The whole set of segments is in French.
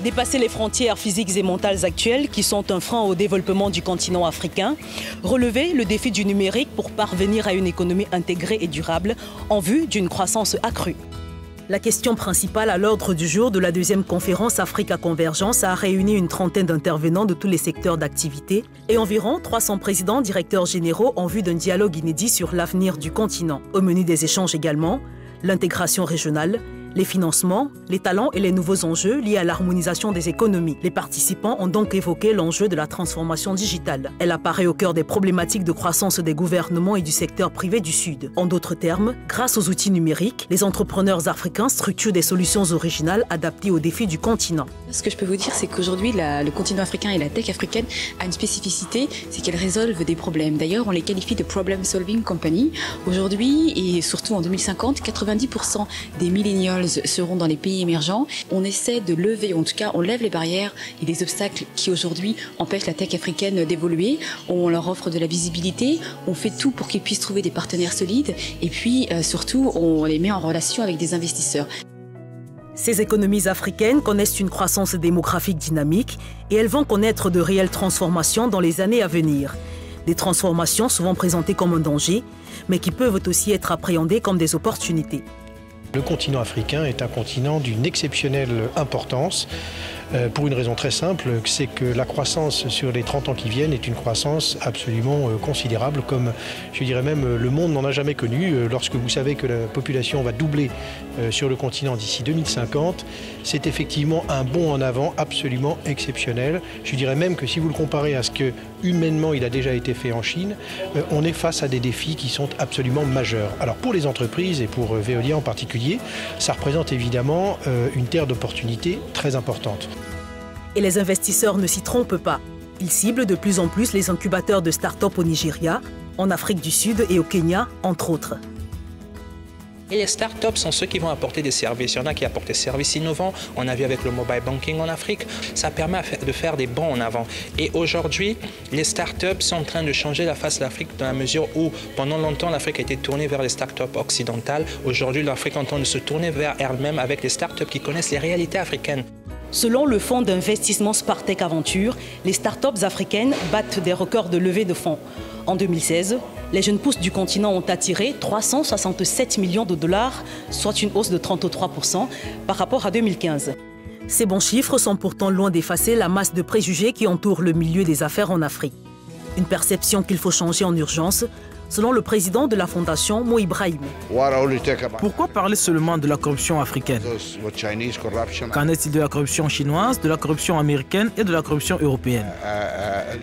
Dépasser les frontières physiques et mentales actuelles qui sont un frein au développement du continent africain. Relever le défi du numérique pour parvenir à une économie intégrée et durable en vue d'une croissance accrue. La question principale à l'ordre du jour de la deuxième conférence Africa Convergence a réuni une trentaine d'intervenants de tous les secteurs d'activité et environ 300 présidents, directeurs généraux en vue d'un dialogue inédit sur l'avenir du continent. Au menu des échanges également, l'intégration régionale, les financements, les talents et les nouveaux enjeux liés à l'harmonisation des économies. Les participants ont donc évoqué l'enjeu de la transformation digitale. Elle apparaît au cœur des problématiques de croissance des gouvernements et du secteur privé du Sud. En d'autres termes, grâce aux outils numériques, les entrepreneurs africains structurent des solutions originales adaptées aux défis du continent. Ce que je peux vous dire, c'est qu'aujourd'hui, le continent africain et la tech africaine a une spécificité, c'est qu'elles résolvent des problèmes. D'ailleurs, on les qualifie de Problem Solving Company. Aujourd'hui, et surtout en 2050, 90% des millennials seront dans les pays émergents. On essaie de lever, en tout cas, on lève les barrières et les obstacles qui aujourd'hui empêchent la tech africaine d'évoluer. On leur offre de la visibilité, on fait tout pour qu'ils puissent trouver des partenaires solides et puis surtout, on les met en relation avec des investisseurs. Ces économies africaines connaissent une croissance démographique dynamique et elles vont connaître de réelles transformations dans les années à venir. Des transformations souvent présentées comme un danger, mais qui peuvent aussi être appréhendées comme des opportunités. Le continent africain est un continent d'une exceptionnelle importance pour une raison très simple, c'est que la croissance sur les 30 ans qui viennent est une croissance absolument considérable, comme je dirais même le monde n'en a jamais connu. Lorsque vous savez que la population va doubler sur le continent d'ici 2050, c'est effectivement un bond en avant absolument exceptionnel. Je dirais même que si vous le comparez à ce que humainement il a déjà été fait en Chine, on est face à des défis qui sont absolument majeurs. Alors pour les entreprises et pour Veolia en particulier, ça représente évidemment une terre d'opportunités très importante. Et les investisseurs ne s'y trompent pas. Ils ciblent de plus en plus les incubateurs de start-up au Nigeria, en Afrique du Sud et au Kenya, entre autres. Et les startups sont ceux qui vont apporter des services. Il y en a qui apportent des services innovants. On a vu avec le mobile banking en Afrique. Ça permet de faire des bonds en avant. Et aujourd'hui, les startups sont en train de changer la face de l'Afrique dans la mesure où, pendant longtemps, l'Afrique a été tournée vers les startups occidentales. Aujourd'hui, l'Afrique est en train de se tourner vers elle-même avec les startups qui connaissent les réalités africaines. Selon le fonds d'investissement Spartech Aventure, les startups africaines battent des records de levée de fonds. En 2016, les jeunes pousses du continent ont attiré 367 millions de dollars, soit une hausse de 33% par rapport à 2015. Ces bons chiffres sont pourtant loin d'effacer la masse de préjugés qui entourent le milieu des affaires en Afrique. Une perception qu'il faut changer en urgence, selon le président de la fondation, Mo Ibrahim. Pourquoi parler seulement de la corruption africaine? Qu'en est-il de la corruption chinoise, de la corruption américaine et de la corruption européenne?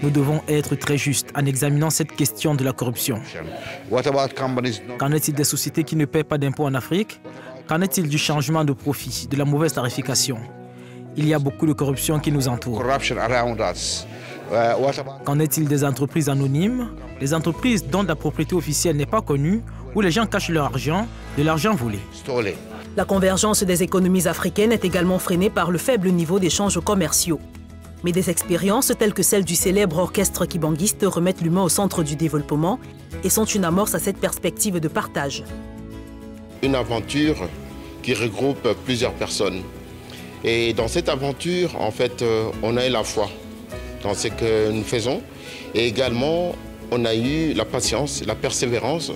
Nous devons être très justes en examinant cette question de la corruption. Qu'en est-il des sociétés qui ne paient pas d'impôts en Afrique? Qu'en est-il du changement de profit, de la mauvaise tarification? Il y a beaucoup de corruption qui nous entoure. Qu'en est-il des entreprises anonymes, les entreprises dont la propriété officielle n'est pas connue, où les gens cachent leur argent, de l'argent volé? La convergence des économies africaines est également freinée par le faible niveau d'échanges commerciaux. Mais des expériences telles que celle du célèbre orchestre kibanguiste remettent l'humain au centre du développement et sont une amorce à cette perspective de partage. Une aventure qui regroupe plusieurs personnes. Et dans cette aventure, en fait, on a eu la foi dans ce que nous faisons. Et également, on a eu la patience, la persévérance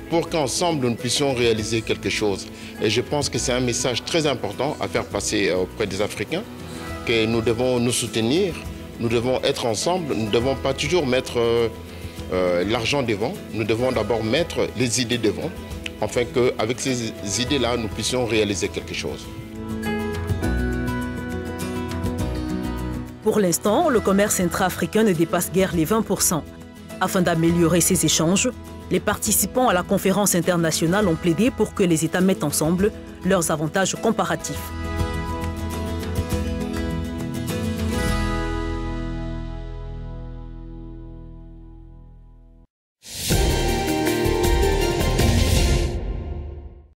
pour qu'ensemble, nous puissions réaliser quelque chose. Et je pense que c'est un message très important à faire passer auprès des Africains, que nous devons nous soutenir, nous devons être ensemble, nous ne devons pas toujours mettre l'argent devant, nous devons d'abord mettre les idées devant, afin qu'avec ces idées-là, nous puissions réaliser quelque chose. Pour l'instant, le commerce intra-africain ne dépasse guère les 20%. Afin d'améliorer ces échanges, les participants à la conférence internationale ont plaidé pour que les États mettent ensemble leurs avantages comparatifs.